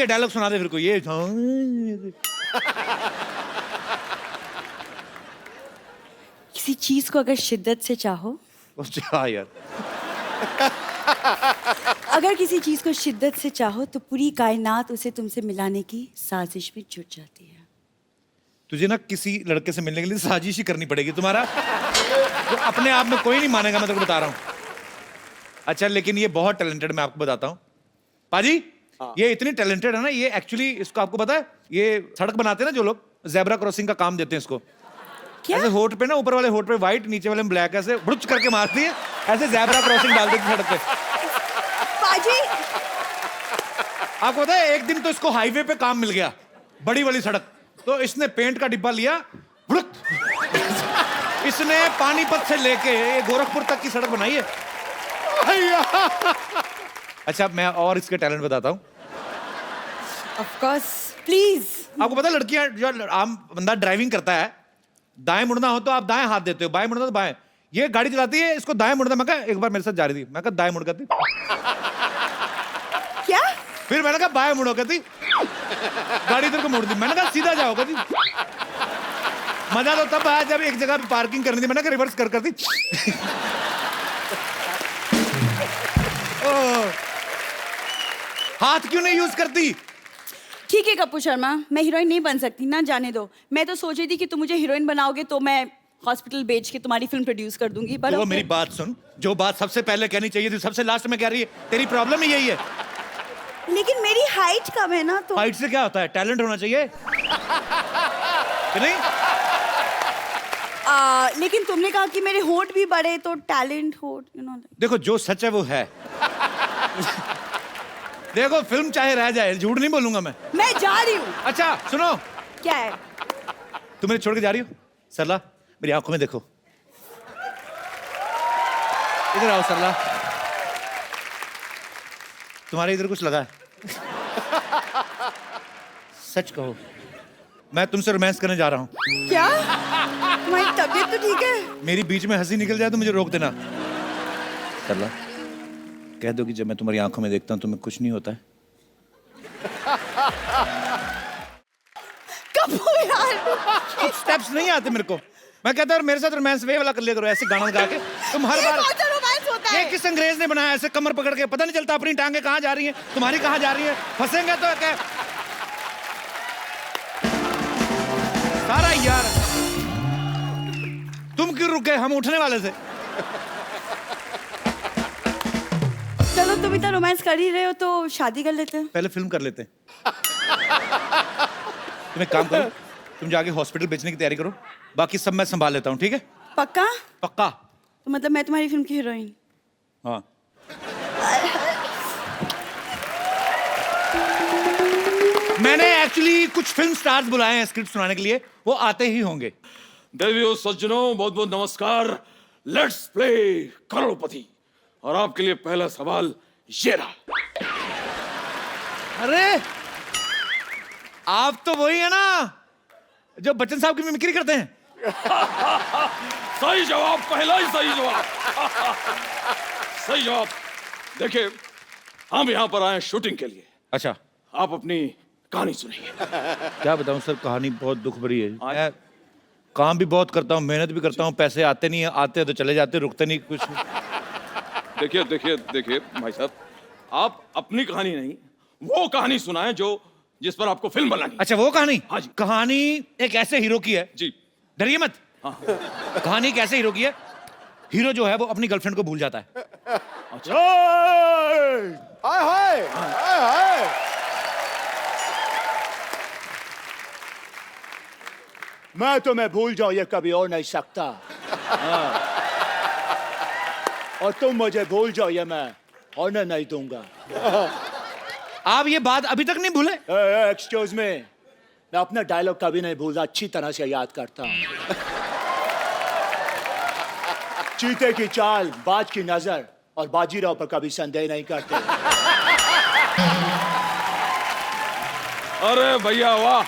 ठीक है, डायलॉग सुना दे फिर कोई। ये किसी चीज को अगर शिद्दत से चाहो, अच्छा यार, अगर किसी चीज को शिद्दत से चाहो तो पूरी कायनात उसे तुमसे मिलाने की साजिश में जुट जाती है। तुझे ना किसी लड़के से मिलने के लिए साजिश ही करनी पड़ेगी तुम्हारा, तो अपने आप में कोई नहीं मानेगा, मैं तेको बता रहा हूँ। अच्छा, लेकिन ये बहुत टैलेंटेड, मैं आपको बताता हूँ पाजी। ये इतनी टैलेंटेड है ना, ये एक्चुअली, इसको आपको पता है, ये सड़क बनाते हैं ना जो लोग, जेब्रा क्रॉसिंग का काम देते हैं इसको। क्या? ऐसे होठ पे ना, ऊपर वाले होठ पे व्हाइट, नीचे वाले में ब्लैक, ऐसे बुड़च करके मारती है, ऐसे जेब्रा क्रॉसिंग डाल देती है सड़क पे। पाजी, आपको पता है, एक दिन तो इसको हाईवे पे काम मिल गया, बड़ी वाली सड़क, तो इसने पेंट का डिब्बा लिया, बुड़क, इसने पानीपत से लेके ये गोरखपुर तक की सड़क बनाई है। अच्छा, मैं और इसके टैलेंट बताता हूँ। Of course, please. आपको पता है, लड़कियां, जो आम बंदा ड्राइविंग करता है, दाएं मुड़ना हो तो आप दाएं हाथ देते हो, बाएं मुड़ना तो बाएं। ये गाड़ी चलाती है, इसको दाएं मुड़ना, मैं कहा एक बार मेरे साथ जा रही थी, मैं कहा दाएं मुड़ कहती, क्या? फिर मैंने कहा बाएं मुड़ो कहती, गाड़ी इधर को मोड़ दी, मैंने कहा सीधा जाओ कहती। मजा तो तब आया जब एक जगह पे पार्किंग करनी थी, मैंने कहा रिवर्स कर दी। हाथ क्यों नहीं यूज करती? ठीक है कपूर शर्मा, मैं हीरोइन नहीं बन सकती ना, जाने दो। मैं तो सोच रही थी कि तुम मुझे हीरोइन बनाओगे तो मैं हॉस्पिटल बेच के तुम्हारी फिल्म प्रोड्यूस कर दूंगी। पर तो मेरी बात सुन, जो बात सबसे पहले कहनी चाहिए थी सबसे लास्ट में कह रही है। तेरी प्रॉब्लम ही यही है। लेकिन मेरी हाइट कम है ना, तो हाइट से क्या होता है, टैलेंट होना चाहिए कि नहीं? लेकिन तुमने कहा कि मेरे होंठ भी बड़े, तो टैलेंट होठ, देखो, जो सच है वो है। देखो, फिल्म चाहे रह जाए, झूठ नहीं बोलूंगा मैं जा रही हूँ। अच्छा सुनो, क्या है? तुम मेरे छोड़ के जा रही हो? सरला, मेरी आंखों में देखो, इधर आओ सरला, तुम्हारे इधर कुछ लगा है? सच कहो, मैं तुमसे रोमांस करने जा रहा हूँ। क्या? तुम्हारी तबीयत तो ठीक है? मेरी बीच में हंसी निकल जाए तो मुझे रोक देना। सरला, कह दो कि जब मैं तुम्हारी आंखों में देखता हूँ तुम्हें कुछ नहीं होता है। कपूर यार, स्टेप्स नहीं आते मेरे को। मैं कहता हूँ मेरे साथ रोमांस वे वाला कर लिया करो, ऐसे गाना गा के। तुम हर बार, कौन सा रोमांस होता ये है? किस अंग्रेज ने बनाया ऐसे कमर पकड़ के, पता नहीं चलता अपनी टांगे कहाँ जा रही हैं, तुम्हारी कहाँ जा रही हैं। फंसेंगे तो क्या सारा यार। तुम क्यों रुक गए, हम उठने वाले थे। चलो, तुम इतना रोमांस कर ही रहे हो तो शादी कर लेते हैं। पहले फिल्म कर लेते हैं। तुम एक काम करो, तुम जाके हॉस्पिटल बेचने की तैयारी करो, बाकी सब मैं संभाल लेता हूँ, ठीक है? पक्का? पक्का। तो मतलब मैं तुम्हारी फिल्म की हीरोइन? हाँ। मैंने एक्चुअली कुछ फिल्म स्टार्स बुलाए हैं स्क्रिप्ट सुनाने के लिए, वो आते ही होंगे। देवियों सज्जनों, बहुत बहुत नमस्कार। लेट्स प्ले करोड़पति। और आपके लिए पहला सवाल ये रहा। अरे, आप तो वही है ना जो बच्चन साहब की मिमिक्री करते हैं? सही जवाब, पहला ही सही जवाब। सही जवाब। देखिए, हम यहाँ पर आए शूटिंग के लिए। अच्छा, आप अपनी कहानी सुनिए। क्या बताऊं सर, कहानी बहुत दुख भरी है। मैं काम भी बहुत करता हूँ, मेहनत भी करता हूँ, पैसे आते नहीं है, आते तो चले जाते, रुकते नहीं कुछ। देखिए देखिए देखिए भाई साहब, आप अपनी कहानी नहीं, वो कहानी सुनाएं जो जिस पर आपको फिल्म बनानी। अच्छा, वो कहानी? हाँ जी। कहानी एक ऐसे हीरो की है, जी। डरिए मत। हाँ। कहानी एक ऐसे हीरो की है, हीरो जो है वो अपनी गर्लफ्रेंड को भूल जाता है। अच्छा। हाय हाय हाय हाय। मैं तुम्हें भूल जाऊं ये कभी हो नहीं सकता। और तुम मुझे भूल जाओ ये मैं होने नहीं दूंगा। आप ये बात अभी तक नहीं भूले? एक्सक्यूज मी, मैं अपना डायलॉग कभी नहीं भूलता, अच्छी तरह से याद करता हूं। चीते की चाल, बाज की नजर और बाजीराव पर कभी संदेह नहीं करते। अरे भैया वाह,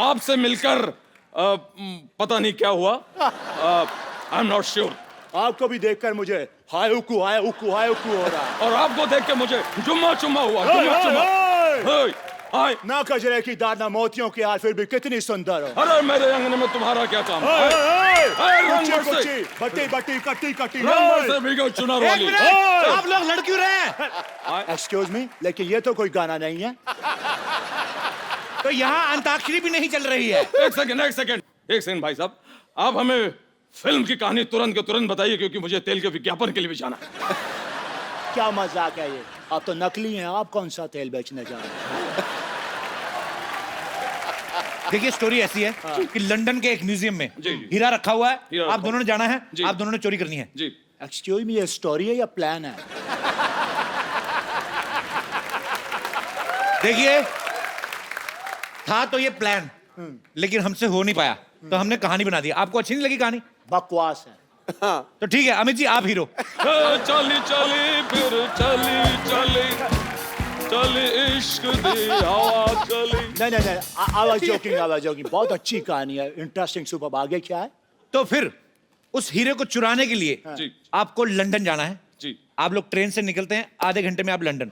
आपसे मिलकर पता नहीं क्या हुआ। I am not sure. आपको भी देखकर मुझे हाय उकू हो रहा है। और आपको देख के मुझे जुम्मा चुम्मा हुआ, जुम्मा चुम्मा। ओए, आए। ना कजरे की दार ना मोतियों की हार, फिर भी कितनी सुंदर हो। अरे मेरे अंगने में तुम्हारा क्या काम? कुची रंग कुची, बट्टी बट्टी, कट्टी कट्टी। से भीगो चुनर एक वाली। मिनट, आप लोग लड़ क्यों रहे हैं? एक्सक्यूज मी, लेकिन ये तो कोई गाना नहीं है। तो यहाँ अंताक्षरी भी नहीं चल रही है। एक सेकंड भाई साहब, आप हमें फिल्म की कहानी तुरंत के तुरंत बताइए, क्योंकि मुझे तेल के विज्ञापन के लिए भी जाना है। क्या मजाक है ये? आप तो नकली हैं, आप कौन सा तेल बेचने जा रहे हैं? देखिए स्टोरी ऐसी है कि लंदन के एक म्यूजियम में जी, जी। हीरा रखा हुआ है। हीरा आप रखा दोनों ने जाना है, जी। आप दोनों ने चोरी करनी है। जी। एक्सक्यूज मी, ये स्टोरी है या प्लान है? देखिए, था तो ये प्लान, लेकिन हमसे हो नहीं पाया, तो हमने कहानी बना दी। आपको अच्छी नहीं लगी कहानी? बकवास है। तो ठीक है अमित जी, आप हीरो। चली चली फिर चली इश्क दी हवा चली। नहीं, आई वाज जोकिंग। बहुत अच्छी कहानी है, इंटरेस्टिंग, सुपर। आगे क्या है? तो फिर उस हीरे को चुराने के लिए जी। आपको लंदन जाना है। जी। आप लोग ट्रेन से निकलते हैं, आधे घंटे में आप लंदन।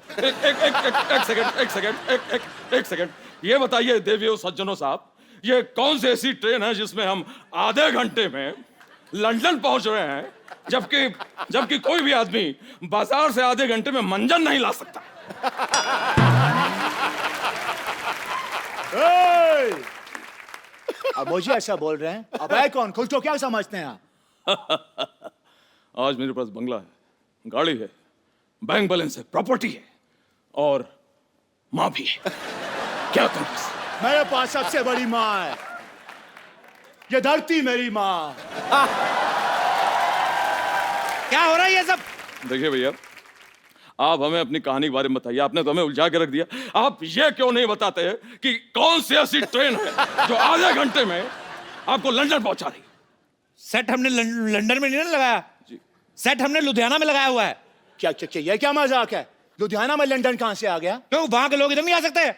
एक सेकंड, ये बताइए देवियों सज्जनों साहब, ये कौन सी ऐसी ट्रेन है जिसमें हम आधे घंटे में लंदन पहुंच रहे हैं, जबकि कोई भी आदमी बाजार से आधे घंटे में मंजन नहीं ला सकता? अब मुझे ऐसा बोल रहे हैं? अब है कौन? खुद को क्या समझते हैं आप? आज मेरे पास बंगला है, गाड़ी है, बैंक बैलेंस है, प्रॉपर्टी है और माँ भी है। क्या करूं? मेरे पास सबसे बड़ी माँ है, ये धरती मेरी माँ। क्या हो रहा है ये सब? देखिए भैया, आप हमें अपनी कहानी के बारे में बताइए। आपने तो हमें उलझा के रख दिया। आप ये क्यों नहीं बताते कि कौन सी ऐसी ट्रेन है जो आधे घंटे में आपको लंदन पहुंचा रही? सेट हमने लंदन में नहीं ना लगाया जी। सेट हमने लुधियाना में लगाया हुआ है। क्या ये क्या मजाक है? लुधियाना में लंदन कहां से आ गया? क्यों, वहां के लोग इधर नहीं आ सकते?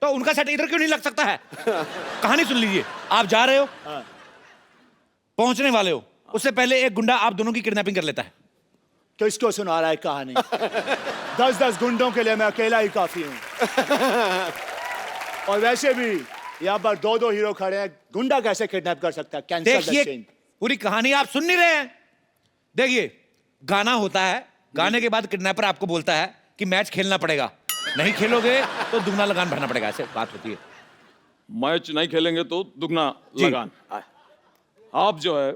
तो उनका सेट इधर क्यों नहीं लग सकता है? कहानी सुन लीजिए। आप जा रहे हो, पहुंचने वाले हो, उससे पहले एक गुंडा आप दोनों की किडनैपिंग कर लेता है। किसको सुना रहा है कहानी? 10 गुंडों के लिए मैं अकेला ही काफी हूं। और वैसे भी यहाँ पर 2 हीरो खड़े हैं, गुंडा कैसे किडनैप कर सकता है? कैंसल द देखिए सीन। पूरी कहानी आप सुन नहीं रहे हैं। देखिए, गाना होता है, गाने के बाद किडनैपर आपको बोलता है कि मैच खेलना पड़ेगा, नहीं खेलोगे तो दुगना लगान भरना पड़ेगा। ऐसे बात होती है। मैच नहीं खेलेंगे तो दुगना लगान। आप जो है,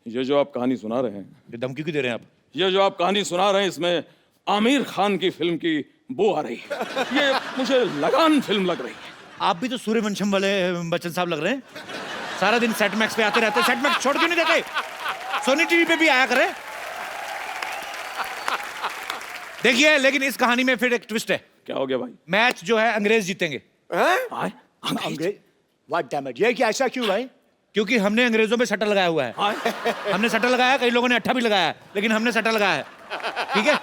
ये जो आप कहानी सुना रहे हैं, ये धमकी क्यों दे रहे हैं आप? ये जो आप कहानी सुना रहे हैं, इसमें आमिर खान की फिल्म की बो आ रही है। ये मुझे लगान फिल्म लग रही है। आप भी तो सूर्यवंशम वाले बच्चन साहब लग रहे हैं। सारा दिन सेट मैक्स पे आते रहते। सेट मैक्स छोड़ क्यों नहीं देते? सोनी टीवी पे भी आया करे। देखिए, लेकिन इस कहानी में फिर एक ट्विस्ट है। क्या हो गया भाई? मैच जो है अंग्रेज जीतेंगे। आए? अंग्रेज? व्हाट डैम इट, ये क्या, ऐसा क्यों भाई? क्योंकि हमने अंग्रेजों पे सट्टा लगाया हुआ है। आए? हमने सट्टा लगाया, कई लोगों ने अट्ठा भी लगाया है, लेकिन हमने सट्टा लगाया है। ठीक है?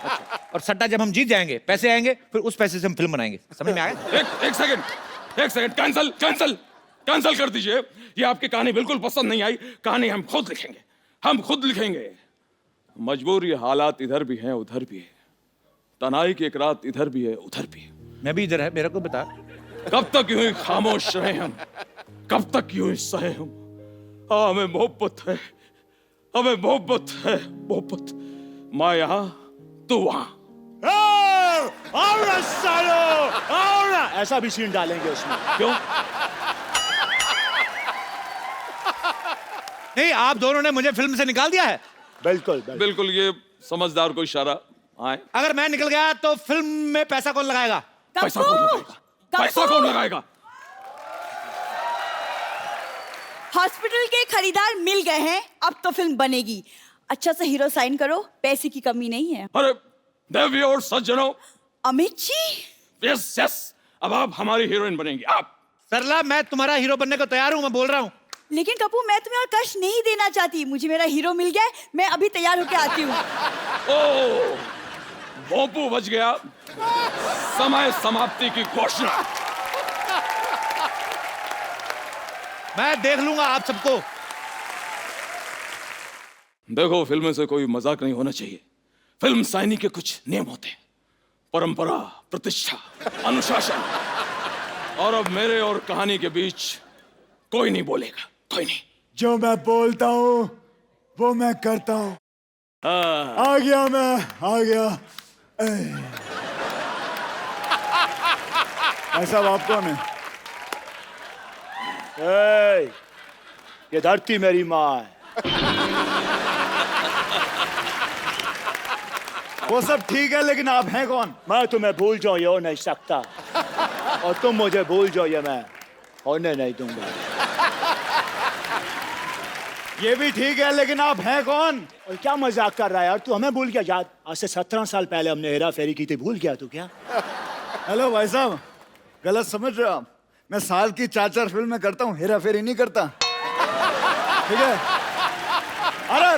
और सट्टा जब हम जीत जाएंगे, पैसे आएंगे, फिर उस पैसे से हम फिल्म बनाएंगे। समझ में आया? एक सेकंड, कैंसल कर दीजिए। ये आपकी कहानी बिल्कुल पसंद नहीं आई। कहानी हम खुद लिखेंगे। मजबूर ये हालात इधर भी हैं उधर भी है। तनाई की एक रात इधर भी है उधर भी है। मैं भी इधर है, मेरा को बता। कब तक यूं ही खामोश रहे हम? कब तक यूं ही सहे हम? हमें मोहब्बत है, मोहब्बत। मैं यहाँ, तू वहां। और ऐसा भी सीन डालेंगे उसमें। क्यों? नहीं, आप दोनों ने मुझे फिल्म से निकाल दिया है। बिल्कुल, ये समझदार को इशारा। आए? अगर मैं निकल गया तो फिल्म में पैसा कौन लगाएगा? पैसा कौन लगाएगा? हॉस्पिटल के खरीदार मिल गए हैं, अब तो फिल्म बनेगी। अच्छा सा हीरो साइन करो, पैसे की कमी नहीं है। अरे देवी और सज्जनों, अमित जी, यस, अब आप हमारी हीरोइन बनेंगी। आप। सरला, मैं तुम्हारा हीरो बनने को तैयार हूं, मैं बोल रहा हूं। लेकिन कपूर, मैं तुम्हें और कष्ट नहीं देना चाहती। मुझे मेरा हीरो मिल गया है, मैं अभी तैयार होके आती हूँ। ओ, भोंपू बच गया। समय समाप्ति की घोषणा। मैं देख लूंगा आप सबको। देखो, फिल्म से कोई मजाक नहीं होना चाहिए। फिल्म साइनी के कुछ नियम होते हैं। परंपरा, प्रतिष्ठा, अनुशासन। और अब मेरे और कहानी के बीच कोई नहीं बोलेगा, कोई नहीं। जो मैं बोलता हूँ वो मैं करता हूँ। आ गया मैं, आ गया। ऐसा आप कौन है? ये धरती मेरी माँ है। वो सब ठीक है, लेकिन आप हैं कौन? मैं तुम्हें भूल जाऊं ये हो नहीं सकता, और तुम मुझे भूल जाओ ये मैं होने नहीं दूंगा। ये भी ठीक है, लेकिन आप हैं कौन? और क्या मजाक कर रहा है यार तू? हमें भूल गया याद? आज से 17 साल पहले हमने हेरा फेरी की थी, भूल गया तू क्या? हेलो भाई साहब, गलत समझ रहे हो आप। मैं साल की 4-4 फिल्में करता हूँ, हेरा फेरी नहीं करता, ठीक है? अरे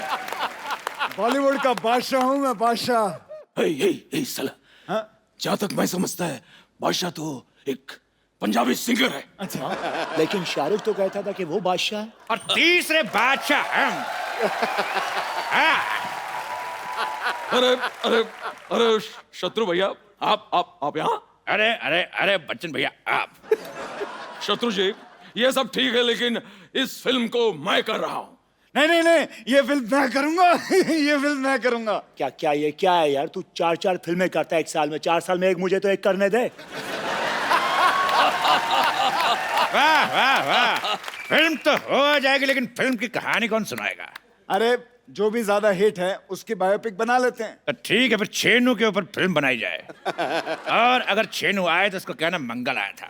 बॉलीवुड का बादशाह हूँ मैं, बादशाह। हे साला, हाँ? जहां तक मैं समझता है बादशाह तो एक पंजाबी सिंगर है। अच्छा, लेकिन शाहरुख तो कहता था कि वो बादशाह है। और तीसरे बादशाह हम। हाँ। अरे अरे अरे शत्रु भैया, आप यहाँ? अरे अरे अरे बच्चन भैया आप। शत्रु जी, ये सब ठीक है, लेकिन इस फिल्म को मैं कर रहा हूँ। नहीं नहीं नहीं, ये फिल्म मैं करूंगा। ये फिल्म मैं करूंगा। क्या क्या ये क्या है यार? तू 4-4 फिल्में करता है एक साल में, 4 साल में एक मुझे तो एक करने दे। वाह वाह वाह, फिल्म तो हो जाएगी, लेकिन फिल्म की कहानी कौन सुनाएगा? अरे जो भी ज्यादा हिट है उसकी बायोपिक बना लेते हैं। तो ठीक है, फिर छेनू के ऊपर फिल्म बनाई जाए। और अगर छेनू आए तो उसको कहना मंगल आया था।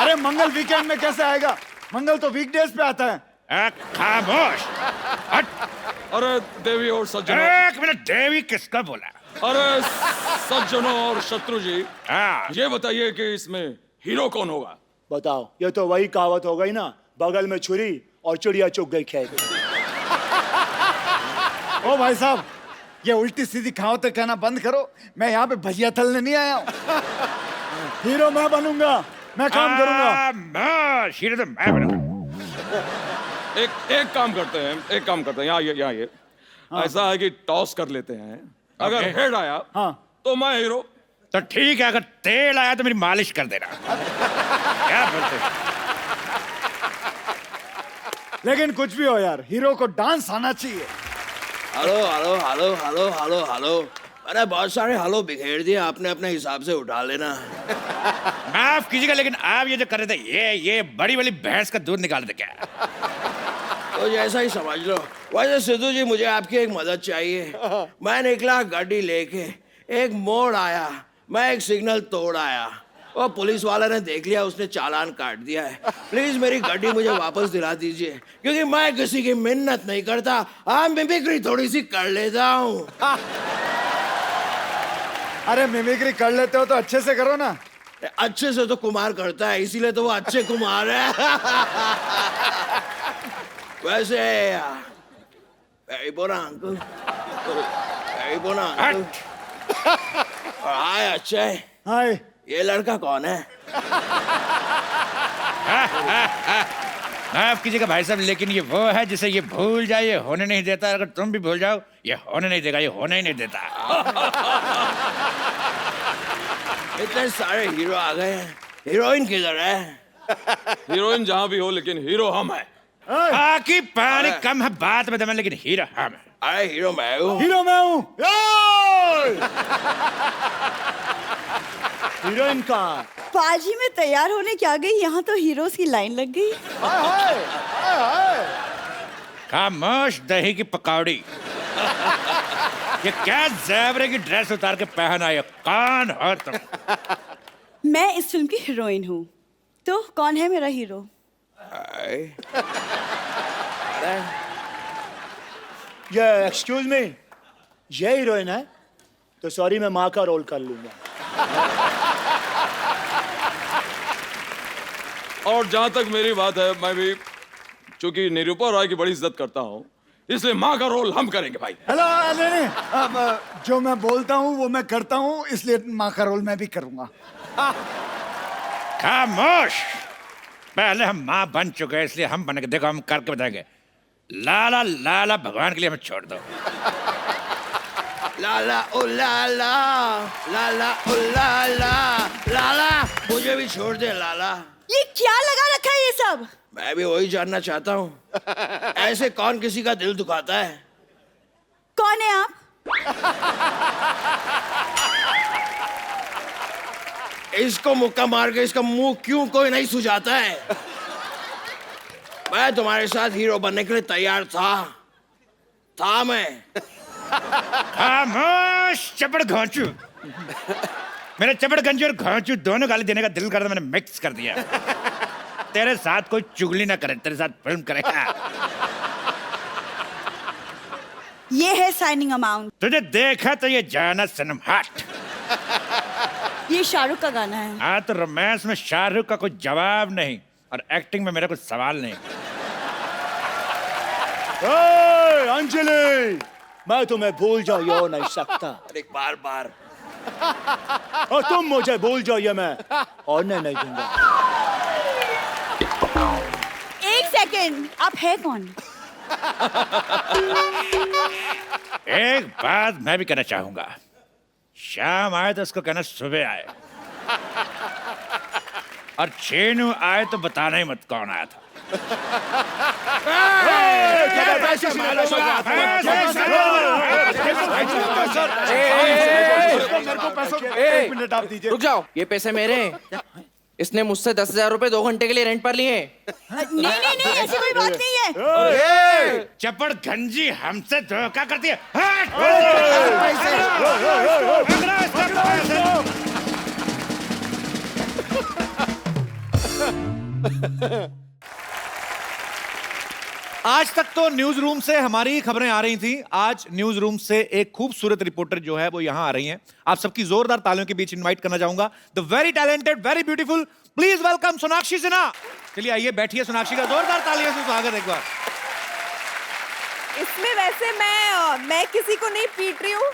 अरे मंगल वीकेंड में कैसे आएगा? मंगल तो वीकडेज पे आता है। खामोश। हट। अरे देवी और सज्जनों, एक मिनट, देवी किसका बोला? अरे सज्जनों और शत्रु जी, हाँ। ये बताइए कि इसमें हीरो कौन होगा? बताओ, ये तो वही कहावत हो गई ना, बगल में छुरी और चिड़िया चुग गई खेत। ओ भाई साहब, ये उल्टी सीधी कहावतें कहना बंद करो। मैं यहाँ पे भजिया तलने नहीं आया हूँ। हीरो मैं बनूंगा, मैं काम करूंगा। हीरो तो मैं बनूंगा। एक काम करते हैं, यहाँ ये ऐसा है कि टॉस कर लेते हैं। अगर हेड आया हाँ। तो मैं हीरो। तो ठीक है, अगर तेल आया तो मेरी मालिश कर देना। क्या बोलते हैं? लेकिन कुछ भी हो यार, हीरो को डांस आना चाहिए। Hello hello hello hello hello hello, अरे बहुत सारे हेलो बिखेर दिए आपने, अपने हिसाब से उठा लेना। माफ कीजिएगा, लेकिन आप ये जो कर रहे थे, ये बड़ी वाली भैंस का दूध निकाल दे क्या? तो जैसा ही समझ लो। वैसे सिद्धू जी, मुझे आपकी एक मदद चाहिए। मैं निकला गाड़ी लेके, एक मोड़ आया, मैं एक सिग्नल तोड़ आया, और पुलिस वाले ने देख लिया, उसने चालान काट दिया है। प्लीज मेरी गाड़ी मुझे वापस दिला दीजिए, क्योंकि मैं किसी की मिन्नत नहीं करता, हाँ मिमिक्री थोड़ी सी कर लेता हूँ। अरे मिमिक्री कर लेते हो तो अच्छे से करो ना। अच्छे से तो कुमार करता है, इसीलिए तो वो अच्छे कुमार है। वैसे very bona uncle, very bona uncle। हाय अक्षय, हाय। ये लड़का कौन है? माफ कीजिएगा भाई साहब, लेकिन ये वो है जिसे ये भूल जाए ये होने नहीं देता। अगर तुम भी भूल जाओ ये होने नहीं देगा, ये होने ही नहीं देता। इतने सारे हीरो आ गए हैं, हीरोइन किधर है? हीरोइन जहां भी हो, लेकिन हीरो हम हैं। बाकी पानी कम है बात में दम, लेकिन हीरो हम है। अरे हीरो मैं हूँ। हीरो मैं हूँ। हीरोइन कहाँ? पाजी में तैयार होने क्या गई, यहाँ तो हीरोज की लाइन लग गई। खामोश दही की पकौड़ी। ये क्या ज़ेबरे की ड्रेस उतार के पहना है? कौन हो तुम? मैं इस फिल्म की हीरोइन हूँ, तो कौन है मेरा हीरो? ये एक्सक्यूज मी, ये हीरोइन है? तो सॉरी, मैं माँ का रोल कर लूंगा। और जहां तक मेरी बात है, मैं भी चूंकि निरूपा राय की बड़ी इज्जत करता हूं, इसलिए माँ का रोल हम करेंगे भाई। हेलो, नहीं नहीं, अब जो मैं बोलता हूँ वो मैं करता हूँ, इसलिए माँ का रोल मैं भी करूंगा। खामोश। पहले हम माँ बन चुके हैं, इसलिए हम बनेंगे। देखो हम करके बताएंगे। लाला लाला भगवान के लिए हमें छोड़ दो। लाला ओ लाला, लाला ओ लाला, लाला मुझे भी छोड़ दे लाला। ये क्या लगा रखा है ये सब? मैं भी वही जानना चाहता हूँ, ऐसे कौन किसी का दिल दुखाता है? कौन है आप? इसको मुक्का मार के इसका मुंह क्यों कोई नहीं सुझाता है? मैं तुम्हारे साथ हीरो बनने के लिए तैयार था मैं। खामोश चपड़ घांचू। मेरे चपड़ गंजी और घांचू दोनों गाली देने का दिल करता, मैंने मिक्स कर दिया। तेरे साथ कोई चुगली ना करे, तेरे साथ फिल्म करेगा। ये है साइनिंग अमाउंट। तुझे देखा तो ये जाना सनम हट। ये शाहरुख का गाना है। हाँ तो रोमांस में शाहरुख का कोई जवाब नहीं और एक्टिंग में मेरा कोई सवाल नहीं। ए, अंजलि, मैं तुम्हें भूल जाऊं ये हो नहीं सकता। अरे बार बार और तुम मुझे भूल जाओ ये मैं होने नहीं दूंगा। एक सेकेंड, आप है कौन? एक बात मैं भी कहना चाहूंगा, शाम आए तो उसको कहना सुबह आए, और चेनू आए तो बताना ही मत कौन आया था। एक मिनट आप दीजिए। रुक जाओ, ये पैसे मेरे हैं। इसने मुझसे 10,000 रुपए 2 घंटे के लिए रेंट पर लिए। नहीं, ऐसी कोई बात नहीं है। चपड़ गंजी हमसे धोखा करती है। आज तक तो न्यूज रूम से हमारी खबरें आ रही थी। आज न्यूज रूम से एक खूबसूरत रिपोर्टर जो है वो यहां आ रही हैं। आप सबकी जोरदार तालियों के बीच इनवाइट करना चाहूंगा the very talented, very beautiful, please welcome Sonakshi Sinha. चलिए आइए बैठिए, सोनाक्षी का जोरदार तालियों से स्वागत एक बार। इसमें वैसे मैं किसी को नहीं पीट रही हूँ,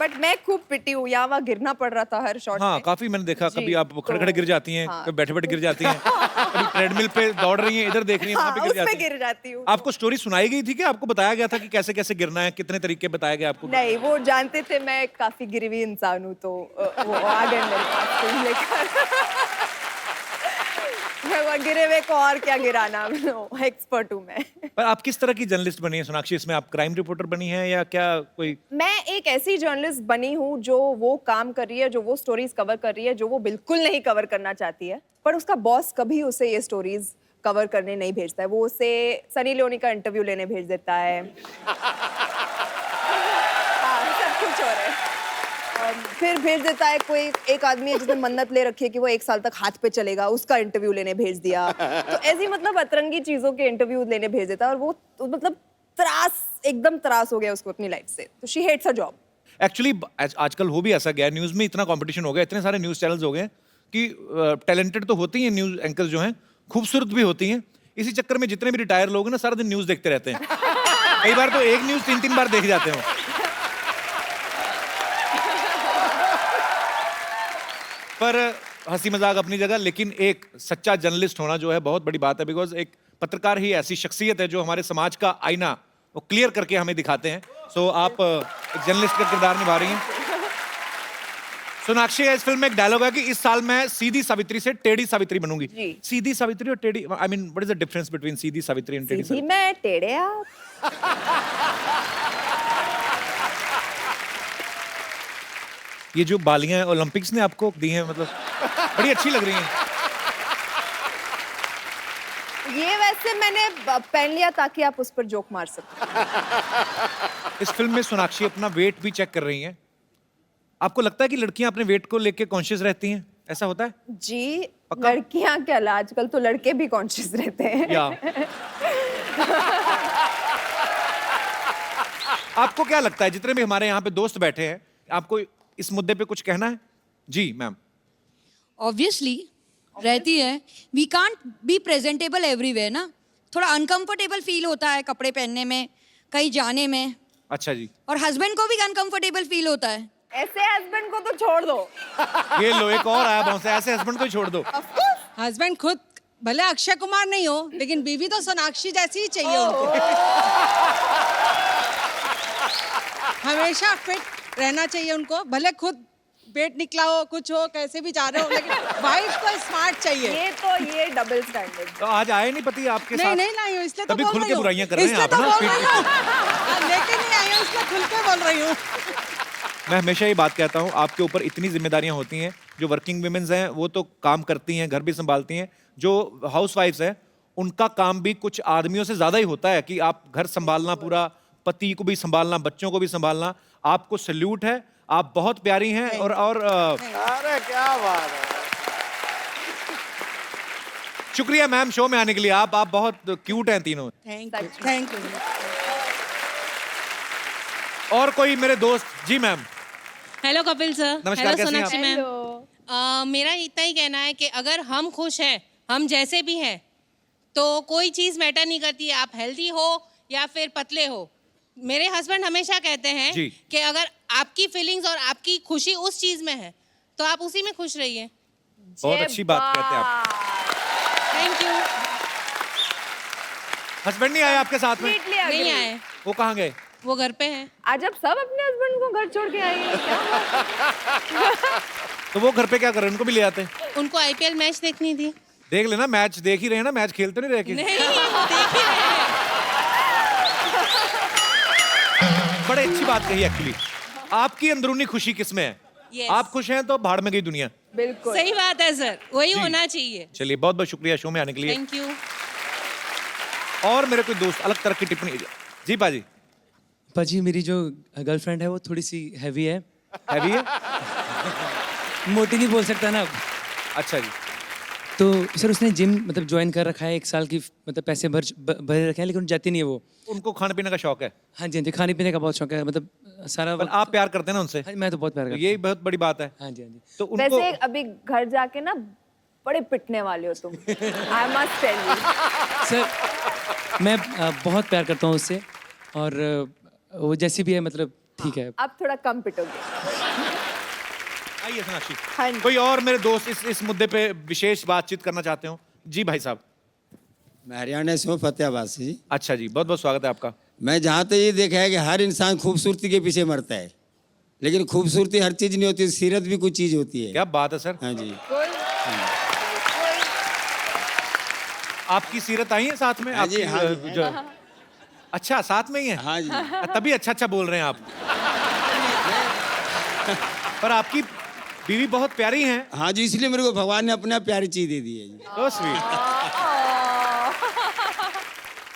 बट मैं खूब पिटी हूँ। यहाँ वहाँ गिरना पड़ रहा था हर शॉट हाँ में। काफी मैंने देखा, जी, कभी आप खड़े खड़े गिर जाती हैं, हाँ। कभी बैठे बैठे गिर जाती हैं, कभी ट्रेडमिल पे दौड़ रही हैं, इधर देख रही हैं, वहां पे हाँ, गिर उसमें जाती हैं। गिर जाती हूँ। आपको स्टोरी सुनाई गई थी कि आपको बताया गया था कि कैसे कैसे गिरना है, कितने तरीके बताए गए आपको? नहीं, वो जानते थे मैं काफी गिरी हुई इंसान हूँ, तो वो आ गए मेरे पास फिल्म लेकर। मैं वो गिरे हुए को और क्या गिराना, एक्सपर्ट हूँ मैं। पर आप किस तरह की जर्नलिस्ट बनी है सोनाक्षी? इसमें आप क्राइम रिपोर्टर बनी है या क्या कोई? मैं एक ऐसी जर्नलिस्ट बनी हूँ जो वो काम कर रही है, जो वो स्टोरीज कवर कर रही है जो वो बिल्कुल नहीं कवर करना चाहती है, पर उसका बॉस कभी उसे ये स्टोरीज कवर करने नहीं भेजता है। वो उसे सनी लियोनी का इंटरव्यू लेने भेज देता है। हाँ, सब कुछ हो रहा है। फिर भेज देता है कोई एक आदमी है जिसने मन्नत ले रखी है कि वो 1 साल तक हाथ पे चलेगा, उसका इंटरव्यू लेने भेज दिया। तो ऐसी मतलब अतरंगी चीजों के इंटरव्यू लेने भेज देता है, और वो मतलब एकदम त्रास हो गया उसको अपनी लाइफ से। तो she hates her job. Actually आजकल हो भी ऐसा गया, न्यूज में इतना कंपटीशन हो गया, इतने सारे न्यूज चैनल्स हो गए कि टैलेंटेड तो होती हैं न्यूज एंकर्स जो हैं, खूबसूरत भी होती हैं। इसी चक्कर में जितने भी रिटायर लोग हैं ना, सारा दिन न्यूज देखते रहते हैं। कई बार तो एक न्यूज 3-3 बार देख जाते हो। पर हंसी मजाक अपनी जगह, लेकिन एक सच्चा जर्नलिस्ट होना जो है बहुत बड़ी बात है, बिकॉज एक पत्रकार ही ऐसी शख्सियत है जो हमारे समाज का आईना वो क्लियर करके हमें दिखाते हैं। सो आप एक जर्नलिस्ट का किरदार निभा रही हैं। सोनाक्षी, इस फिल्म में एक डायलॉग है कि इस साल मैं सीधी सावित्री से टेढ़ी सावित्री बनूंगी। जी। सीधी सावित्री और टेढ़ी, I mean what is the difference between Sidhi Savitri and टेढ़ी सीधी सावित्री? मैं टेढ़े आप। ये जो बालियां ओलंपिक्स ने आपको दी हैं, मतलब बड़ी अच्छी लग रही हैं। ये वैसे मैंने पहन लिया ताकि आप उस पर जोक मार सकें। इस फिल्म में सोनाक्षी अपना वेट भी चेक कर रही हैं। आपको लगता है कि लड़कियां अपने वेट को लेके कॉन्शियस रहती हैं? ऐसा होता है? जी, पक्का? लड़कियां क्या, आजकल तो लड़के भी कॉन्शियस रहते हैं। या आपको क्या लगता है, जितने भी हमारे यहाँ पे दोस्त बैठे हैं, आपको इस मुद्दे पे कुछ कहना है? जी मैम। ऑब्वियसली रहती है। We can't be presentable everywhere ना, थोड़ा अनकंफर्टेबल फील होता है कपड़े पहनने में, कहीं जाने में। अच्छा जी। और हस्बैंड को भी अनकंफर्टेबल फील होता है। ऐसे हस्बैंड को तो छोड़ दो। ये लो एक और आया बहुत से, ऐसे हस्बैंड को ही छोड़ दो। हस्बैंड खुद भले अक्षय कुमार नहीं हो, लेकिन बीवी तो सोनाक्षी जैसी ही चाहिए उनको। हमेशा फिट रहना चाहिए उनको, भले खुद पेट निकला हो, कुछ हो, कैसे भी जा रहे हो, लेकिन वाइफ को स्मार्ट चाहिए। ये डबल स्टैंडर्ड। तो आज आए नहीं पति आपके नहीं साथ? नहीं लाई हूँ, इसलिए तो तभी बोल खुल रही के हूँ। बुराइयां कर रहे हैं इसलिए आप तो ना, बोल पीठ रही हूँ। लेके नहीं आई हूँ, इसलिए खुल के बोल रही हूँ। मैं हमेशा ये बात कहता हूँ, आपके ऊपर इतनी जिम्मेदारियां होती हैं। जो वर्किंग वुमेन्स हैं वो तो काम करती हैं, घर भी संभालती हैं। जो हाउस वाइफ्स हैं उनका काम भी कुछ आदमियों से ज्यादा ही होता है कि आप घर संभालना, पूरा पति को भी संभालना, बच्चों को भी संभालना। आपको सल्यूट है, आप बहुत प्यारी हैं। और अरे क्या बात है। शुक्रिया मैम शो में आने के लिए। आप बहुत क्यूट हैं तीनों। Thank you. और कोई मेरे दोस्त? जी मैम। Hello Kapil sir. नमस्कार, हेलो कैसी हैं सोनाक्षी मैम। मेरा इतना ही कहना है कि अगर हम खुश हैं, हम जैसे भी हैं, तो कोई चीज़ मैटर नहीं करती है, आप हेल्दी हो या फिर पतले हो। मेरे हस्बैंड हमेशा कहते हैं जी। कि अगर आपकी फीलिंग्स और आपकी खुशी उस चीज़ में है तो आप उसी में खुश रहिए। बहुत अच्छी बात कहते हैं आप। Thank you. हस्बैंड नहीं आए आपके साथ में? नहीं आए, वो कहाँ गए? वो घर पे हैं। आज आप सब अपने हस्बैंड को घर छोड़ के आएंगे क्या? तो वो घर पे क्या कर रहे हैं? उनको भी ले आते। उनको आईपीएल मैच देखनी थी। देख लेना, मैच देख ही रहे हैं ना, मैच खेलते नहीं रहे कि? नहीं, वो देख ही रहे हैं। बड़े अच्छी बात कही एक्चुअली। आपकी अंदरूनी खुशी किसमें है? Yes. आप खुश हैं तो भाड़ में गई दुनिया। बिल्कुल सही बात है सर, वही जी। होना चाहिए। चलिए बहुत बहुत शुक्रिया शो में आने के लिए। Thank you. और मेरे कोई दोस्त अलग तरह की टिप्पणी? जी पाजी। पाजी मेरी जो गर्लफ्रेंड है वो थोड़ी सी हैवी है। हैवी है? मोटी नहीं बोल सकता ना। अच्छा जी। तो सर उसने जिम मतलब ज्वाइन कर रखा है, 1 साल की मतलब पैसे भरे रखे हैं, लेकिन जाती नहीं है वो। उनको खाने पीने का शौक है? हाँ जी हाँ जी, खाने पीने का बहुत शौक है, मतलब सारा पर आप प्यार करते हैं ना उनसे? हाँ, मैं तो बहुत प्यार करता हूँ। यही बहुत बड़ी बात है। हाँ जी हाँ जी। तो उनको वैसे अभी घर जाके ना बड़े पिटने वाले हो तुम। I must tell you. Sir मैं बहुत प्यार करता हूँ उससे, और वो जैसी भी है मतलब ठीक है। अब थोड़ा कम पिटोगे। आइए सोनाक्षी। हाँ जी। कोई और मेरे दोस्त इस मुद्दे पे विशेष बातचीत करना चाहते हो? जी भाई साहब। मैं हरियाणा से हूँ, फतेहाबाद से जी। अच्छा जी, बहुत बहुत स्वागत है आपका। मैं जहाँ तक ये देखा है कि हर इंसान खूबसूरती के पीछे मरता है, लेकिन खूबसूरती हर चीज नहीं होती, सीरत भी कुछ चीज होती है। क्या बात है सर। हाँ जी। आपकी सीरत आई है साथ में? हाँ जी, आपकी, हाँ जी, जो अच्छा साथ में ही है? हाँ जी। तभी अच्छा अच्छा बोल रहे हैं आप। पर आपकी बीवी बहुत प्यारी हैं। हाँ जी, इसलिए मेरे को भगवान ने अपना प्यारी चीज दे दी है जी। So sweet।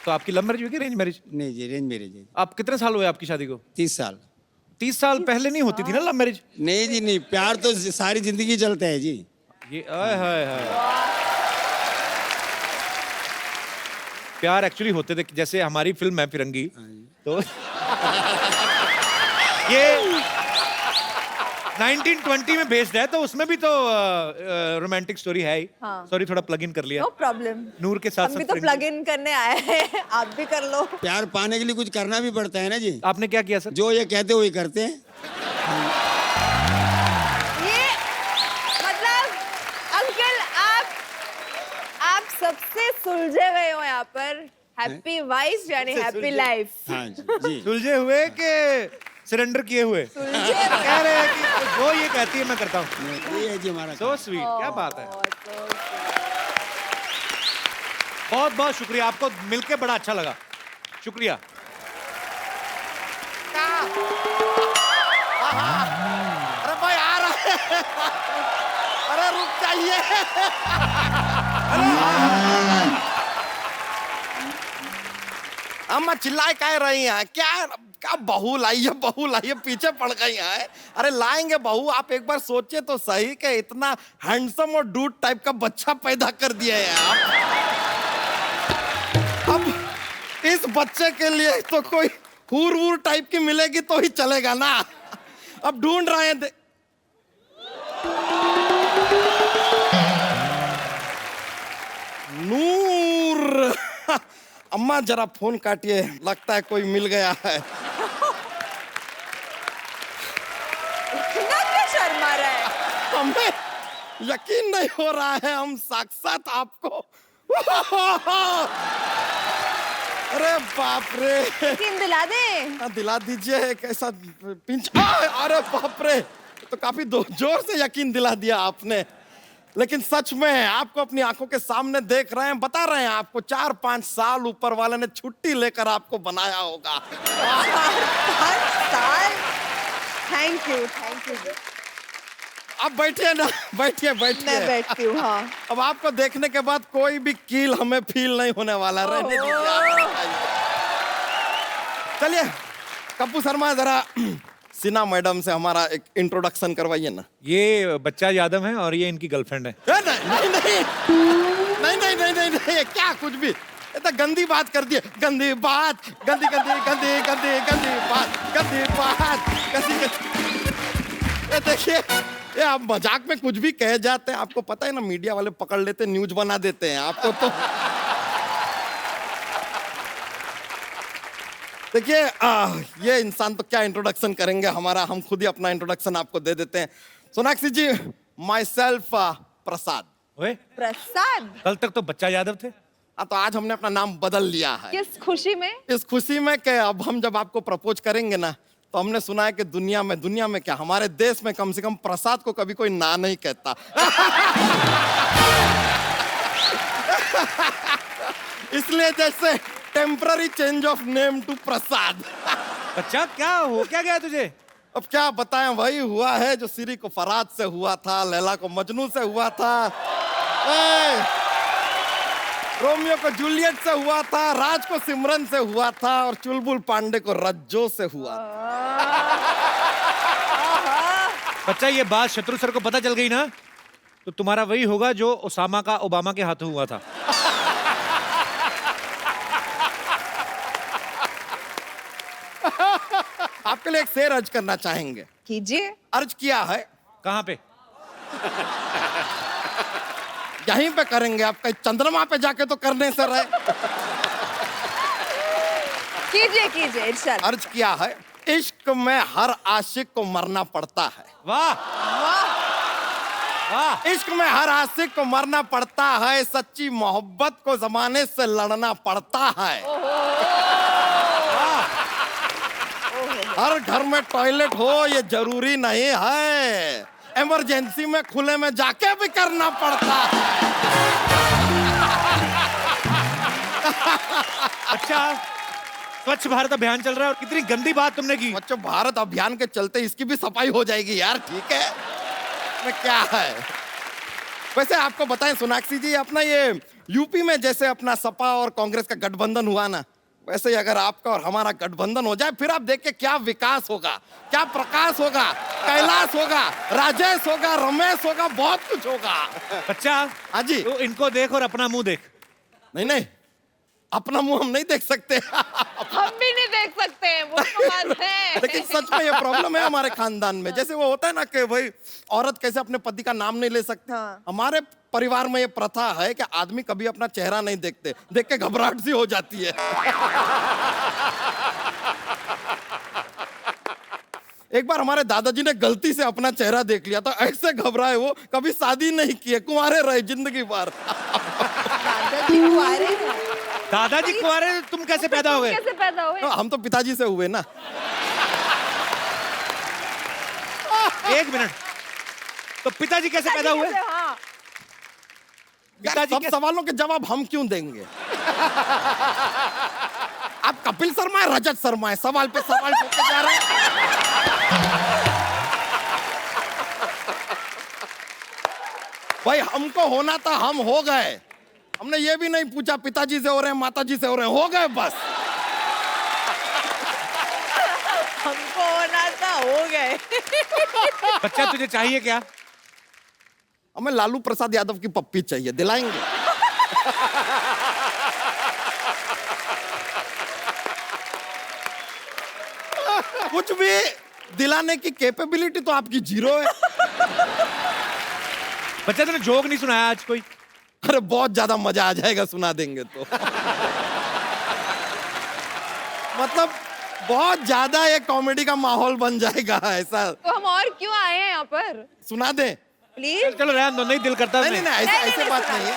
तो आपकी लव मैरिज हुई कि अरेंज मैरिज? नहीं जी, अरेंज मैरिज है। आप कितने साल हुए आपकी शादी को? 30 साल। 30 साल पहले नहीं होती थी ना लव मैरिज? नहीं जी नहीं, प्यार तो सारी जिंदगी चलता है जी। ये आय हाय हाय। प्यार एक्चुअली होते थे, जैसे हमारी फिल्म है फिरंगी, तो ये 1920 में बेस्ड है, तो उसमें भी तो रोमांटिक स्टोरी है ही। हाँ। सॉरी थोड़ा प्लग इन कर लिया। No problem. नूर के साथ हम भी साथ तो फिरंगी। प्लग इन करने आए हैं, आप भी कर लो। प्यार पाने के लिए कुछ करना भी पड़ता है ना जी। आपने क्या किया सर? जो ये कहते वही करते हैं। ये मतलब अंकल आप सबसे सुलझे गए हो यहाँ पर। हैप्पी वाइफ यानी हैप्पी लाइफ। हाँ जी। सुलझे हुए कि सरेंडर किए हुए? सुलझे कह रहे हैं कि वो ये कहती है मैं करता हूँ। ये है जी हमारा। सो स्वीट, क्या बात है। बहुत बहुत शुक्रिया, आपको मिलके बड़ा अच्छा लगा। शुक्रिया। अरे भाई आ रहा है। अरे रुक जाइए। अम्मा चिल्लाए कह रही हैं? क्या बहू लाइए पीछे पड़ गई हैं। अरे लाएंगे बहू, आप एक बार सोचे तो सही कि इतना हैंडसम और डूड टाइप का बच्चा पैदा कर दिया है आप। अब इस बच्चे के लिए तो कोई हूर टाइप की मिलेगी तो ही चलेगा ना। अब ढूंढ रहे हैं। नूर। अम्मा जरा फोन काटिए, लगता है कोई मिल गया है। इतना क्यों शर्मा रहा है? हमें यकीन नहीं हो रहा है, हम साक्षात आपको अरे बाप रे, यकीन दिला दे। दिला दीजिए एक ऐसा पिंच। अरे बाप रे, तो काफी जोर से यकीन दिला दिया आपने। लेकिन सच में आपको अपनी आंखों के सामने देख रहे हैं, बता रहे हैं आपको 4-5 साल ऊपर वाले ने छुट्टी लेकर आपको बनाया होगा। 4-5 साल। Thank you. अब बैठिए ना, बैठिए। मैं बैठती हूँ। हाँ। अब आपको देखने के बाद कोई भी कील हमें फील नहीं होने वाला। रहने दीजिए। चलिए कप्पू शर्मा, जरा सिन्हा मैडम से हमारा एक इंट्रोडक्शन करवाइए ना। ये बच्चा यादव है और ये इनकी गर्लफ्रेंड है। नहीं, क्या कुछ भी, ये तो गंदी बात कर दी। गंदी बात। ये देखिए, ये आप मजाक में कुछ भी कह जाते हैं, आपको पता है ना, मीडिया वाले पकड़ लेते हैं, न्यूज बना देते हैं आपको। तो देखिए ये इंसान तो क्या इंट्रोडक्शन करेंगे हमारा, हम खुद ही अपना इंट्रोडक्शन आपको दे देते हैं। सोनाक्षी जी, माई सेल्फ प्रसाद। प्रसाद? कल तक तो बच्चा यादव थे। तो आज हमने अपना नाम बदल लिया है। किस खुशी में? इस खुशी में कि अब हम जब आपको प्रपोज करेंगे ना, तो हमने सुना है कि दुनिया में क्या, हमारे देश में कम से कम प्रसाद को कभी कोई ना नहीं कहता। इसलिए जैसे temporary change of name to Prasad. अच्छा, क्या गया तुझे? अब क्या बताएं, वही हुआ है जो सिरी को फराद से हुआ था, लैला को मजनू से हुआ था, रोमियो को जूलियट से हुआ था, राज को सिमरन से हुआ था, और चुलबुल पांडे को रज्जो से हुआ था। बच्चा, ये बात शत्रु सर को पता चल गई ना, तो तुम्हारा वही होगा जो ओसामा का ओबामा के हाथों हुआ था। आपके लिए एक शेर अर्ज करना चाहेंगे? कीजिए। अर्ज किया है। कहाँ पे? यहीं पे करेंगे, आपका चंद्रमा पे जाके तो करने से रहे। कीजिए इरशाद। अर्ज किया है, इश्क में हर आशिक को मरना पड़ता है। वाह वाह। इश्क में हर आशिक को मरना पड़ता है, सच्ची मोहब्बत को जमाने से लड़ना पड़ता है। हर घर में टॉयलेट हो ये जरूरी नहीं है, इमरजेंसी में खुले में जाके भी करना पड़ता है। अच्छा, स्वच्छ भारत अभियान चल रहा है और कितनी गंदी बात तुमने की। स्वच्छ भारत अभियान के चलते इसकी भी सफाई हो जाएगी यार, ठीक है? में क्या है? वैसे आपको बताएं सोनाक्षी जी, अपना ये यूपी में जैसे अपना सपा और कांग्रेस का गठबंधन हुआ ना, वैसे ही अगर आपका और हमारा गठबंधन हो जाए, फिर आप देखिए क्या विकास होगा, क्या प्रकाश होगा, कैलाश होगा, राजेश होगा, रमेश होगा, बहुत कुछ होगा। बच्चा, हाँ जी। तो इनको देख और अपना मुंह देख। नहीं, अपना मुंह हम नहीं देख सकते। हम भी नहीं देख सकते, वो तो बात है। लेकिन सच में ये प्रॉब्लम है हमारे खानदान में। जैसे वो होता है ना कि भाई औरत कैसे अपने पति का नाम नहीं ले सकती, हमारे परिवार में ये प्रथा है कि आदमी कभी अपना चेहरा नहीं देखते, देख के घबराहट सी हो जाती है। एक बार हमारे दादाजी ने गलती से अपना चेहरा देख लिया, तो ऐसे घबराए वो, कभी शादी नहीं किए, कुंवारे रहे जिंदगी भर। दादाजी कुंवारे, तुम कैसे पैदा हो गए? कैसे पैदा हुए? हम तो पिताजी से हुए ना। एक मिनट, तो पिताजी कैसे पैदा हुए? हाँ। यार, सब सवालों के जवाब हम क्यों देंगे? आप कपिल शर्मा है, रजत शर्मा है, सवाल पे सवाल पूछते जा रहे हैं। भाई हमको होना था, हम हो गए। हमने ये भी नहीं पूछा पिताजी से हो रहे हैं, माताजी से हो रहे हैं, हो गए बस। हमको होना था, हो गए। बच्चा, तुझे चाहिए क्या? हमें लालू प्रसाद यादव की पप्पी चाहिए, दिलाएंगे? कुछ भी दिलाने की कैपेबिलिटी तो आपकी जीरो है। बच्चा, तूने जोक नहीं सुनाया आज कोई? अरे बहुत ज्यादा मजा आ जाएगा, सुना देंगे तो। मतलब बहुत ज्यादा ये कॉमेडी का माहौल बन जाएगा ऐसा। तो हम और क्यों आए हैं यहाँ पर? सुना दे प्लीज। चलो रहने दो, नहीं दिल करता। नहीं, ऐसे बात नहीं है।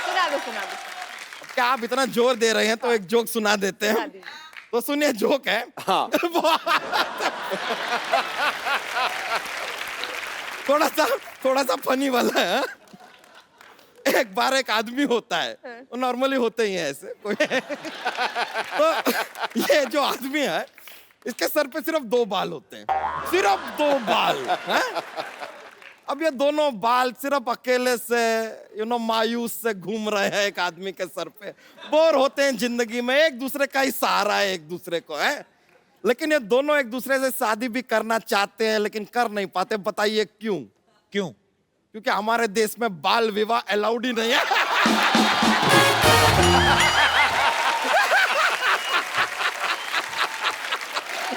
सुना दो। क्या आप इतना जोर दे रहे हैं तो एक जोक सुना देते हैं। तो सुनिए, जोक है। हाँ। थोड़ा सा फनी वाला है। एक बार एक आदमी होता है, वो नॉर्मली होते ही है ऐसे कोई। तो ये जो आदमी है, इसके सर पे सिर्फ 2 बाल होते हैं, सिर्फ 2 बाल हैं? अब ये दोनों बाल सिर्फ अकेले से मायूस से घूम रहे हैं एक आदमी के सर पे। बोर होते हैं जिंदगी में, एक दूसरे का ही सहारा है एक दूसरे को, है। लेकिन ये दोनों एक दूसरे से शादी भी करना चाहते हैं लेकिन कर नहीं पाते। बताइए क्यों? क्यों? क्योंकि हमारे देश में बाल विवाह अलाउड ही नहीं है।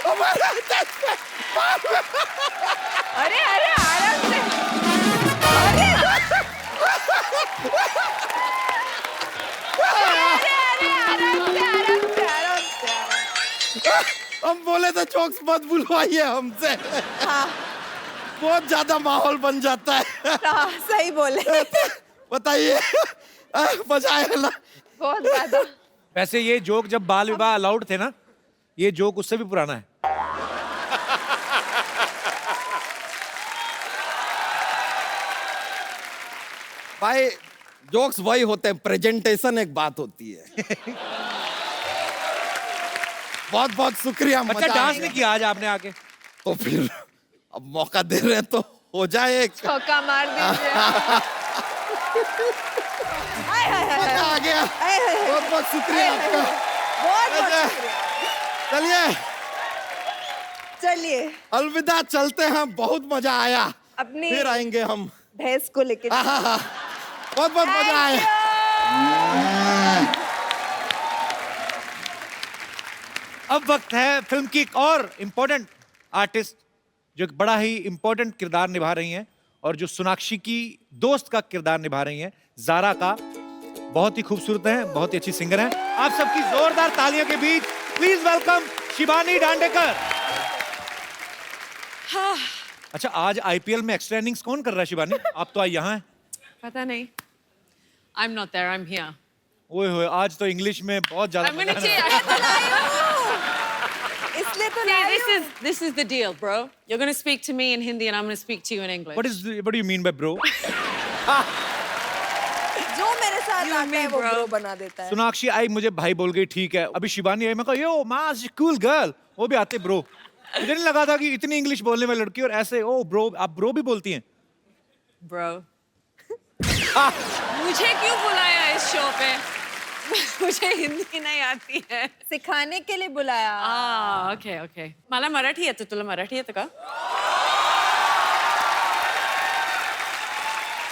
हमारे देश में अरे अरे आराम से, अरे हम बोले तो जोक्स मत बुलवाइए हमसे। हाँ। बहुत ज्यादा माहौल बन जाता है। हाँ, सही बोले। बताइए, मजा आया ना? बहुत ज्यादा। वैसे ये जोक जब बाल विवाह अलाउड थे ना, ये जोक उससे भी पुराना है। भाई जोक्स वही होते हैं, प्रेजेंटेशन एक बात होती है। बहुत बहुत शुक्रिया। अच्छा, डांस नहीं किया आज आपने आके? तो फिर अब मौका दे रहे हैं तो हो जाए एक। चौका मार दीजिए। मजा आ गया। बहुत बहुत शुक्रिया आपका। बहुत शुक्रिया। चलिए चलिए, अलविदा, चलते हैं। बहुत मजा आया। अपनी फिर आएंगे हम भैंस को लेके। बहुत बहुत मजा आया। अब वक्त है फिल्म की एक और इम्पोर्टेंट आर्टिस्ट जो एक बड़ा ही इम्पोर्टेंट किरदार निभा रही हैं और जो सोनाक्षी की दोस्त का किरदार निभा रही हैं, जारा का। बहुत ही खूबसूरत हैं, बहुत ही अच्छी सिंगर हैं। आप सबकी जोरदार तालियों के बीच प्लीज वेलकम शिबानी डांडेकर। हाँ। अच्छा, आज आईपीएल में एक्स्ट्रा इनिंग्स कौन कर रहा है शिबानी? आप तो आज यहाँ हैं। पता नहीं। I'm not there, I'm here. ओए होए, आज तो इंग्लिश में बहुत ज्यादा I'm gonna मजा आ रहा है। इसलिए तो this is the deal, bro. You're gonna speak to me in Hindi and I'm gonna speak to you in English. What do you mean by bro? जो मेरे साथ आता है वो ब्रो बना देता है। सोनाक्षी आई, मुझे भाई बोल गई, ठीक है। अभी शिबानी आई, मैं कहा यो मास कूल गर्ल, वो भी आते ब्रो। मुझे नहीं लगा था कि इतनी इंग्लिश बोलने वाली लड़की और ऐसे ओ ब्रो, आप ब्रो भी बोलती हैं? Bro. मुझे क्यों बुलाया इस शो पे? मुझे हिंदी नहीं आती है। सिखाने के लिए बुलाया। Okay okay. मला मराठी येतं, तुला मराठी येतं का?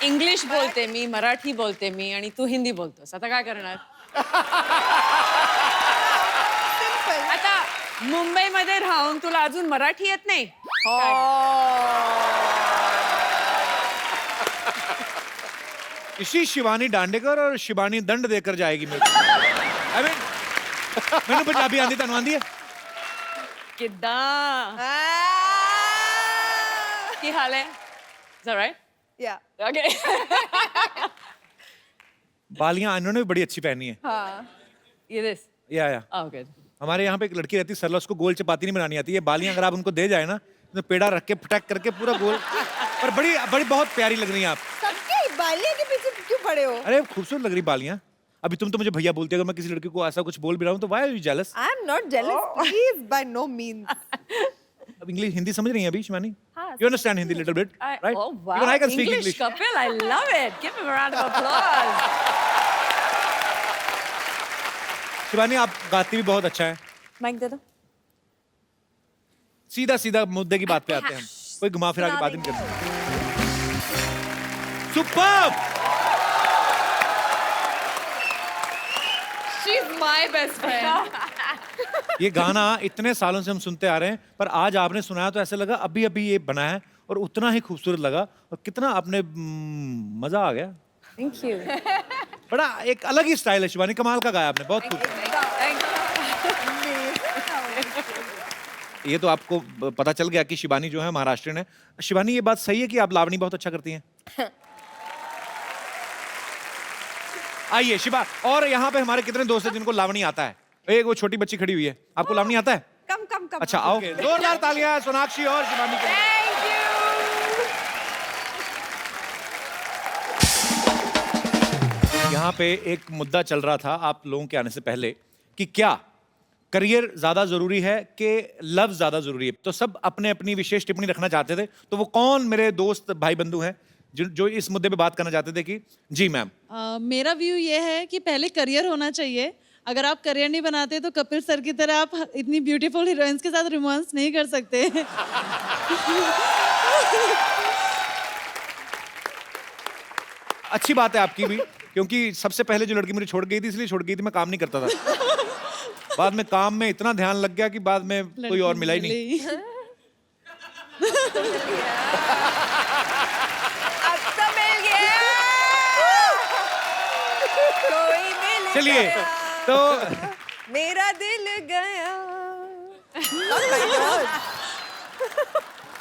इंग्लिश बोलते मी, मराठी बोलते मी आणि तू हिंदी बोलतोस. आता काय करणार? आता मुंबईमध्ये राहून तुला अजून मराठी येत नाही? इसी शिवानी डांडेकर और शिबानी दंड देकर जाएगी मेरे को। I mean, मैंने पंजाबी आंदी तनु आंदी है? किद्दां? की हाल है? Is that right? Yeah. Okay. बालियां इन्होंने भी बड़ी अच्छी पहनी है। हाँ। ये this? या Oh, good. हमारे यहाँ पे एक लड़की रहती है सरला, उसको गोल चपाती नहीं बनानी आती है। बालियां अगर आप उनको दे जाए ना, तो पेड़ा रख के फटक करके पूरा गोल, और बड़ी बड़ी बहुत प्यारी लग रही हैं आप। सबके बालियां के पीछे क्यों पड़े हो? अरे खूबसूरत लग रही बालियां। अभी तुम तो मुझे भैया बोलती है, अगर मैं किसी लड़की को ऐसा कुछ बोल भी रहा हूँ तो why are you jealous? I am not jealous, please, by no means. अब इंग्लिश हिंदी समझ रही हैं अभी शिवानी? हाँ, You understand Hindi little bit, right? Oh wow. Even I can speak English English. Kapil, I love it. Give him a round of applause. Shivani, आप गाती भी बहुत अच्छा है। माइक दे दो। सीधा सीधा मुद्दे की बात पे आते हैं हम, कोई घुमा फिरा के बात नहीं करते। Superb! She's my best friend. ये गाना इतने सालों से हम सुनते आ रहे हैं, पर आज आपने सुनाया तो ऐसे लगा अभी अभी ये बना है और उतना ही खूबसूरत लगा और कितना आपने मजा आ गया। Thank you. बड़ा एक अलग ही स्टाइल है शिवानी, कमाल का गाया आपने, बहुत खूब। ये तो आपको पता चल गया कि शिवानी जो है महाराष्ट्रियन है। शिवानी, ये बात सही है कि आप लावणी बहुत अच्छा करती हैं? आइए शिवा। और यहाँ पे हमारे कितने दोस्त हैं जिनको लावणी आता है? एक वो छोटी बच्ची खड़ी हुई है, आपको लावणी आता है? कम कम कम। अच्छा आओ, जोरदार तालियां सोनाक्षी और शिवानी के लिए। यहाँ पे एक मुद्दा चल रहा था आप लोगों के आने से पहले कि क्या करियर ज्यादा जरूरी है कि लव ज्यादा जरूरी है। तो सब अपने अपनी विशेष टिप्पणी रखना चाहते थे। तो वो कौन मेरे दोस्त भाई बंधु हैं जो इस मुद्दे पे बात करना चाहते थे कि जी मैम? मेरा व्यू ये है कि पहले करियर होना चाहिए। अगर आप करियर नहीं बनाते तो कपिल सर की तरह आप इतनी ब्यूटीफुल हीरोइंस के साथ रोमांस नहीं कर सकते। अच्छी बात है आपकी भी, क्योंकि सबसे पहले जो लड़की मुझे छोड़ गई थी इसलिए छोड़ गई थी, मैं काम नहीं करता था। बाद में काम में इतना ध्यान लग गया कि बाद में कोई और मिला ही नहीं। अब तो मिल गया, कोई मिल चलिए गया, तो मेरा दिल गया।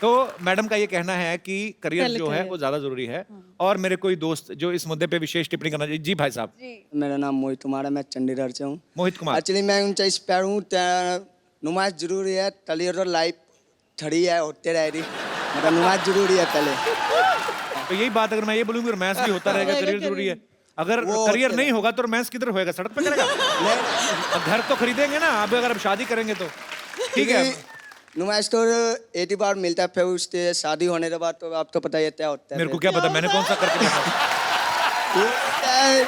तो मैडम का ये कहना है कि करियर पहले जो है करियर। वो ज्यादा जरूरी है। और मेरे कोई दोस्त जो इस मुद्दे पे विशेष टिप्पणी करना चाहिए। जी भाई साहब। मेरा नाम मोहित कुमार है, मैं चंडीगढ़ से हूँ। मोहित कुमार। एक्चुअली मैं उनसे इंस्पायर हूँ, नुमाइश जरूरी है, करियर लाइफ खड़ी है होते रह रही, मतलब नुमाइश जरूरी है पहले। तो यही बात अगर मैं ये बोलूंगी रोमांस भी होता रहेगा, करियर जरूरी है। अगर करियर नहीं होगा तो रोमांस किधर होएगा? सड़क पे करेगा? अब घर तो खरीदेंगे ना, अब अगर शादी करेंगे तो ठीक है। नुमाइश तो 80 बार मिलता है, फिर उससे शादी होने के बाद तो आपको पता ही है क्या होता है। मेरे को क्या पता, मैंने कौन सा करके देखा? है